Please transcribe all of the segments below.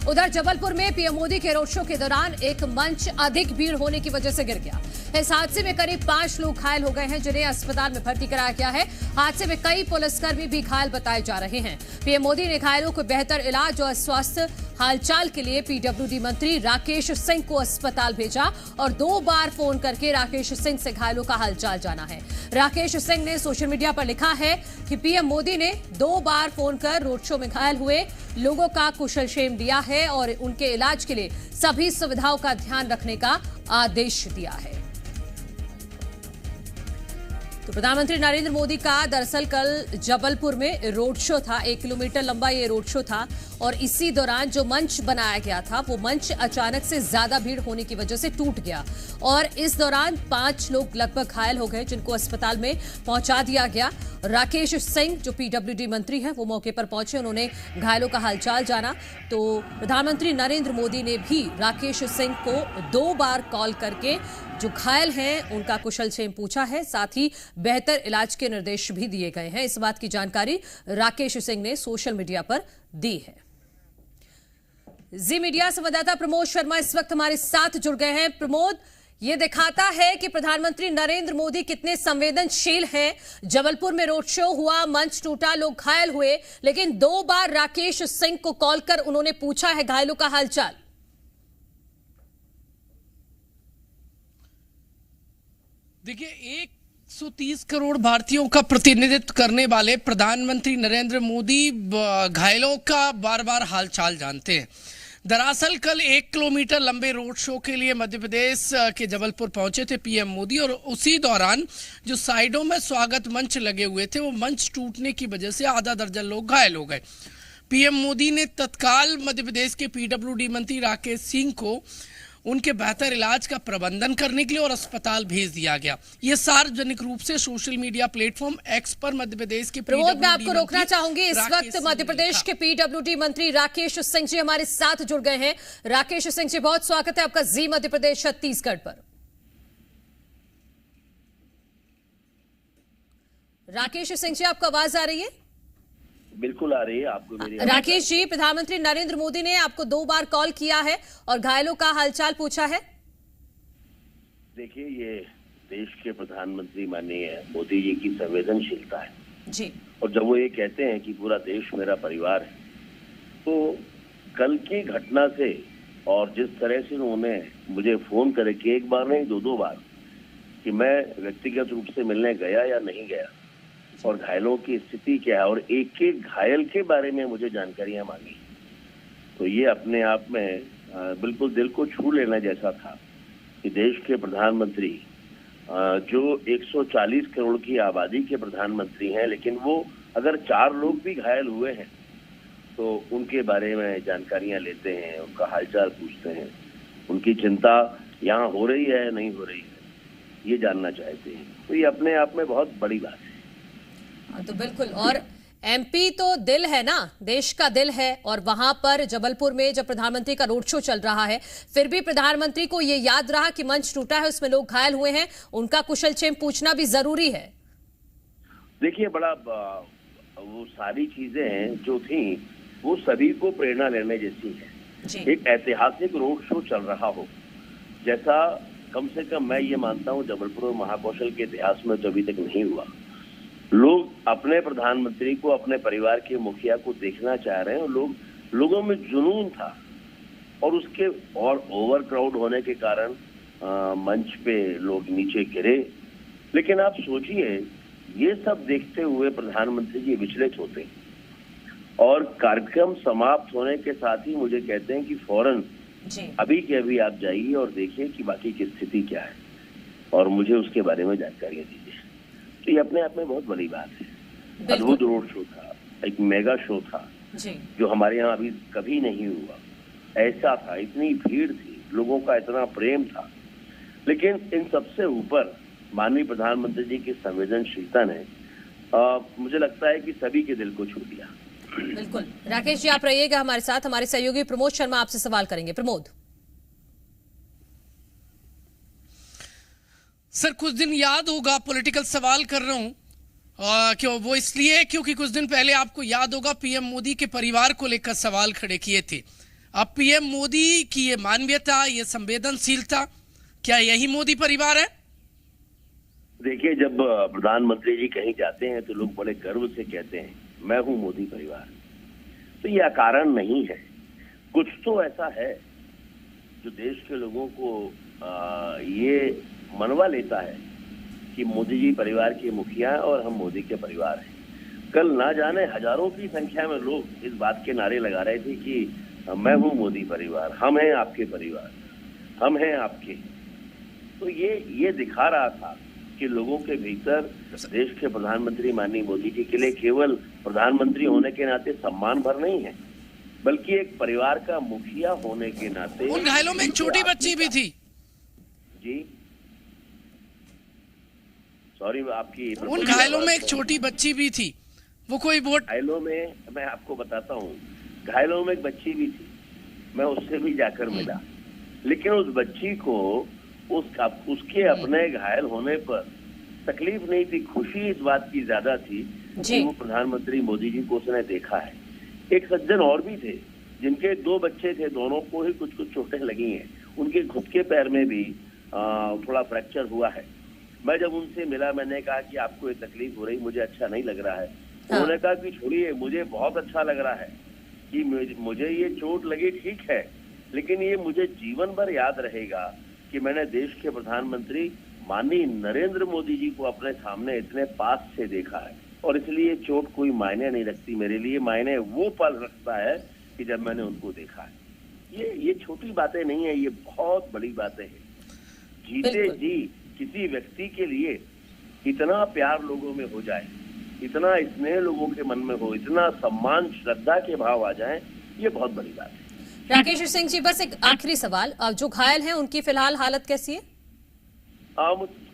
उधर जबलपुर में पीएम मोदी के रोड शो के दौरान एक मंच अधिक भीड़ होने की वजह से गिर गया। इस हादसे में करीब 5 लोग घायल हो गए हैं, जिन्हें अस्पताल में भर्ती कराया गया है। हादसे में कई पुलिसकर्मी भी घायल बताए जा रहे हैं। पीएम मोदी ने घायलों को बेहतर इलाज और स्वास्थ्य हालचाल के लिए पीडब्ल्यूडी मंत्री राकेश सिंह को अस्पताल भेजा और 2 बार फोन करके राकेश सिंह से घायलों का हालचाल जाना है। राकेश सिंह ने सोशल मीडिया पर लिखा है कि पीएम मोदी ने 2 बार फोन कर रोड शो में घायल हुए लोगों का कुशलक्षेम लिया है और उनके इलाज के लिए सभी सुविधाओं का ध्यान रखने का आदेश दिया है। तो प्रधानमंत्री नरेंद्र मोदी का दरअसल कल जबलपुर में रोड शो था। 1 किलोमीटर लंबा ये रोड शो था और इसी दौरान जो मंच बनाया गया था वो मंच अचानक से ज्यादा भीड़ होने की वजह से टूट गया और इस दौरान 5 लोग लगभग घायल हो गए, जिनको अस्पताल में पहुंचा दिया गया। राकेश सिंह जो पीडब्ल्यूडी मंत्री हैं वो मौके पर पहुंचे, उन्होंने घायलों का हालचाल जाना। तो प्रधानमंत्री नरेंद्र मोदी ने भी राकेश सिंह को 2 बार कॉल करके जो घायल हैं उनका कुशलक्षेम पूछा है, साथ ही बेहतर इलाज के निर्देश भी दिए गए हैं। इस बात की जानकारी राकेश सिंह ने सोशल मीडिया पर दी है। जी मीडिया संवाददाता प्रमोद शर्मा इस वक्त हमारे साथ जुड़ गए हैं। प्रमोद, ये दिखाता है कि प्रधानमंत्री नरेंद्र मोदी कितने संवेदनशील हैं। जबलपुर में रोड शो हुआ, मंच टूटा, लोग घायल हुए, लेकिन 2 बार राकेश सिंह को कॉल कर उन्होंने पूछा है घायलों का हालचाल। देखिए, 130 करोड़ भारतीयों का प्रतिनिधित्व करने वाले प्रधानमंत्री नरेंद्र मोदी घायलों का बार बार हालचाल जानते हैं। दरअसल कल 1 किलोमीटर लंबे रोड शो के लिए मध्य प्रदेश के जबलपुर पहुंचे थे पीएम मोदी और उसी दौरान जो साइडों में स्वागत मंच लगे हुए थे वो मंच टूटने की वजह से आधा दर्जन लोग घायल हो गए। पीएम मोदी ने तत्काल मध्य प्रदेश के पीडब्ल्यूडी मंत्री राकेश सिंह को उनके बेहतर इलाज का प्रबंधन करने के लिए और अस्पताल भेज दिया गया। ये सार्वजनिक रूप से सोशल मीडिया प्लेटफॉर्म एक्स पर मध्य प्रदेश के प्रमोद, मैं आपको रोकना चाहूंगी। इस वक्त मध्य प्रदेश के पीडब्ल्यूडी मंत्री राकेश सिंह जी हमारे साथ जुड़ गए हैं। राकेश सिंह जी, बहुत स्वागत है आपका जी मध्य प्रदेश छत्तीसगढ़ पर। राकेश सिंह जी, आपको आवाज आ रही है? बिल्कुल आ रही है आपको मेरी। राकेश जी, प्रधानमंत्री नरेंद्र मोदी ने आपको 2 बार कॉल किया है और घायलों का हालचाल पूछा है। देखिए, ये देश के प्रधानमंत्री माननीय मोदी जी की संवेदनशीलता है जी। और जब वो ये कहते हैं कि पूरा देश मेरा परिवार है, तो कल की घटना से और जिस तरह से उन्होंने मुझे फोन करके 1 बार नहीं 2 बार कि मैं व्यक्तिगत रूप से मिलने गया या नहीं गया और घायलों की स्थिति क्या है और एक घायल के बारे में मुझे जानकारियां मांगी, तो ये अपने आप में बिल्कुल दिल को छू लेना जैसा था कि देश के प्रधानमंत्री जो 140 करोड़ की आबादी के प्रधानमंत्री हैं, लेकिन वो अगर 4 लोग भी घायल हुए हैं तो उनके बारे में जानकारियां लेते हैं, उनका हालचाल पूछते हैं, उनकी चिंता यहाँ हो रही है नहीं हो रही है ये जानना चाहते हैं। तो ये अपने आप में बहुत बड़ी बात है। तो बिल्कुल, और एमपी तो दिल है ना, देश का दिल है, और वहां पर जबलपुर में जब प्रधानमंत्री का रोड शो चल रहा है फिर भी प्रधानमंत्री को ये याद रहा कि मंच टूटा है, उसमें लोग घायल हुए हैं, उनका कुशलक्षेम पूछना भी जरूरी है। देखिए, बड़ा वो सारी चीजें जो थी वो सभी को प्रेरणा लेने जैसी है। एक ऐतिहासिक रोड शो चल रहा हो जैसा कम से कम मैं ये मानता हूँ जबलपुर महाकौशल के इतिहास में तो अभी तक नहीं हुआ। लोग अपने प्रधानमंत्री को, अपने परिवार के मुखिया को देखना चाह रहे हैं और लोगों में जुनून था और उसके और ओवर क्राउड होने के कारण मंच पे लोग नीचे गिरे। लेकिन आप सोचिए, ये सब देखते हुए प्रधानमंत्री जी विचलित होते हैं और कार्यक्रम समाप्त होने के साथ ही मुझे कहते हैं कि फौरन अभी के अभी आप जाइए और देखिए कि बाकी की स्थिति क्या है और मुझे उसके बारे में जानकारियां दीजिए। तो ये अपने आप में बहुत बड़ी बात है। अद्भुत रोड शो था, एक मेगा शो था जो हमारे यहाँ अभी कभी नहीं हुआ। ऐसा था, इतनी भीड़ थी, लोगों का इतना प्रेम था, लेकिन इन सबसे ऊपर माननीय प्रधानमंत्री जी की संवेदनशीलता ने मुझे लगता है कि सभी के दिल को छू लिया। बिल्कुल, राकेश जी आप रहिएगा हमारे साथ। हमारे सहयोगी प्रमोद शर्मा आपसे सवाल करेंगे। प्रमोद सर, कुछ दिन याद होगा, पॉलिटिकल सवाल कर रहा हूं क्यों, वो इसलिए क्योंकि कुछ दिन पहले आपको याद होगा पीएम मोदी के परिवार को लेकर सवाल खड़े किए थे। अब पीएम मोदी की ये मानवीयता, ये संवेदनशीलता, क्या यही मोदी परिवार है? देखिए, जब प्रधानमंत्री जी कहीं जाते हैं तो लोग बड़े गर्व से कहते हैं मैं हूं मोदी परिवार। तो ये अकारण नहीं है, कुछ तो ऐसा है जो देश के लोगों को ये मनवा लेता है कि मोदी जी परिवार के मुखिया हैं और हम मोदी के परिवार हैं। कल ना जाने हजारों की संख्या में लोग इस बात के नारे लगा रहे थे कि मैं हूं मोदी परिवार, हम हैं आपके परिवार, हम हैं आपके। तो ये दिखा रहा था कि लोगों के भीतर देश के प्रधानमंत्री माननीय मोदी जी के लिए केवल प्रधानमंत्री होने के नाते सम्मान भर नहीं है, बल्कि एक परिवार का मुखिया होने के नाते। उन घायलों में एक छोटी बच्ची भी थी। जी सॉरी, आपकी उन घायलों में एक छोटी बच्ची भी थी, वो कोई वोट। घायलों में मैं आपको बताता हूँ, घायलों में एक बच्ची भी थी, मैं उससे भी जाकर मिला, लेकिन उस बच्ची को उसके अपने घायल होने पर तकलीफ नहीं थी, खुशी इस बात की ज्यादा थी कि वो प्रधानमंत्री मोदी जी को उसने देखा है। एक सज्जन और भी थे जिनके 2 बच्चे थे, दोनों को ही कुछ चोटें लगी हैं, उनके खुद के पैर में भी थोड़ा फ्रैक्चर हुआ है। मैं जब उनसे मिला, मैंने कहा कि आपको ये तकलीफ हो रही, मुझे अच्छा नहीं लग रहा है। उन्होंने कहा कि छोड़िए, मुझे बहुत अच्छा लग रहा है कि मुझे ये चोट लगी, ठीक है, लेकिन ये मुझे जीवन भर याद रहेगा कि मैंने देश के प्रधानमंत्री माननीय नरेंद्र मोदी जी को अपने सामने इतने पास से देखा है, और इसलिए चोट कोई मायने नहीं रखती मेरे लिए, मायने वो पल रखता है कि जब मैंने उनको देखा है। ये छोटी बातें नहीं है, ये बहुत बड़ी बातें हैं। जीते जी किसी व्यक्ति के लिए इतना प्यार लोगों में हो जाए, इतना स्नेह लोगों के मन में हो, इतना सम्मान श्रद्धा के भाव आ जाए, ये बहुत बड़ी बात है। राकेश सिंह जी, बस एक आखिरी सवाल, जो घायल हैं उनकी फिलहाल हालत कैसी है?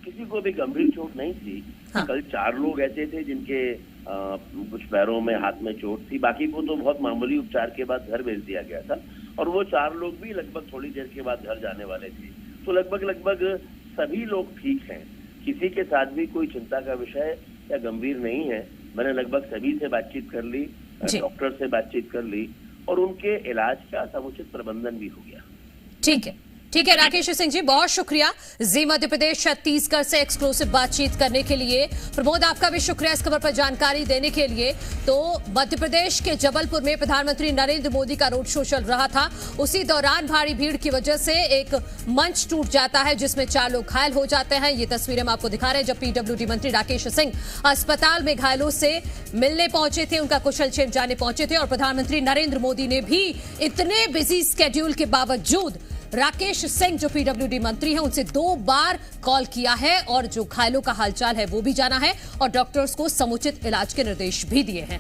किसी को भी गंभीर चोट नहीं थी। हाँ। कल 4 लोग ऐसे थे जिनके कुछ पैरों में, हाथ में चोट थी, बाकी को तो बहुत मामूली उपचार के बाद घर भेज दिया गया था, और वो 4 लोग भी लगभग थोड़ी देर के बाद घर जाने वाले थे। तो लगभग सभी लोग ठीक हैं, किसी के साथ भी कोई चिंता का विषय या गंभीर नहीं है। मैंने लगभग सभी से बातचीत कर ली, डॉक्टर से बातचीत कर ली, और उनके इलाज का समुचित प्रबंधन भी हो गया। ठीक है राकेश सिंह जी, बहुत शुक्रिया जी मध्य प्रदेश छत्तीसगढ़ से एक्सक्लूसिव बातचीत करने के लिए। प्रमोद, आपका भी शुक्रिया इस खबर पर जानकारी देने के लिए। तो मध्य प्रदेश के जबलपुर में प्रधानमंत्री नरेंद्र मोदी का रोड शो चल रहा था, उसी दौरान भारी भीड़ की वजह से एक मंच टूट जाता है जिसमें 4 लोग घायल हो जाते हैं। ये तस्वीरें हम आपको दिखा रहे हैं जब पीडब्ल्यूडी मंत्री राकेश सिंह अस्पताल में घायलों से मिलने पहुंचे थे, उनका कुशलक्षेम जाने पहुंचे थे, और प्रधानमंत्री नरेंद्र मोदी ने भी इतने बिजी स्केड्यूल के बावजूद राकेश सिंह जो पीडब्ल्यूडी मंत्री हैं उनसे 2 बार कॉल किया है, और जो घायलों का हालचाल है वो भी जाना है, और डॉक्टर्स को समुचित इलाज के निर्देश भी दिए हैं।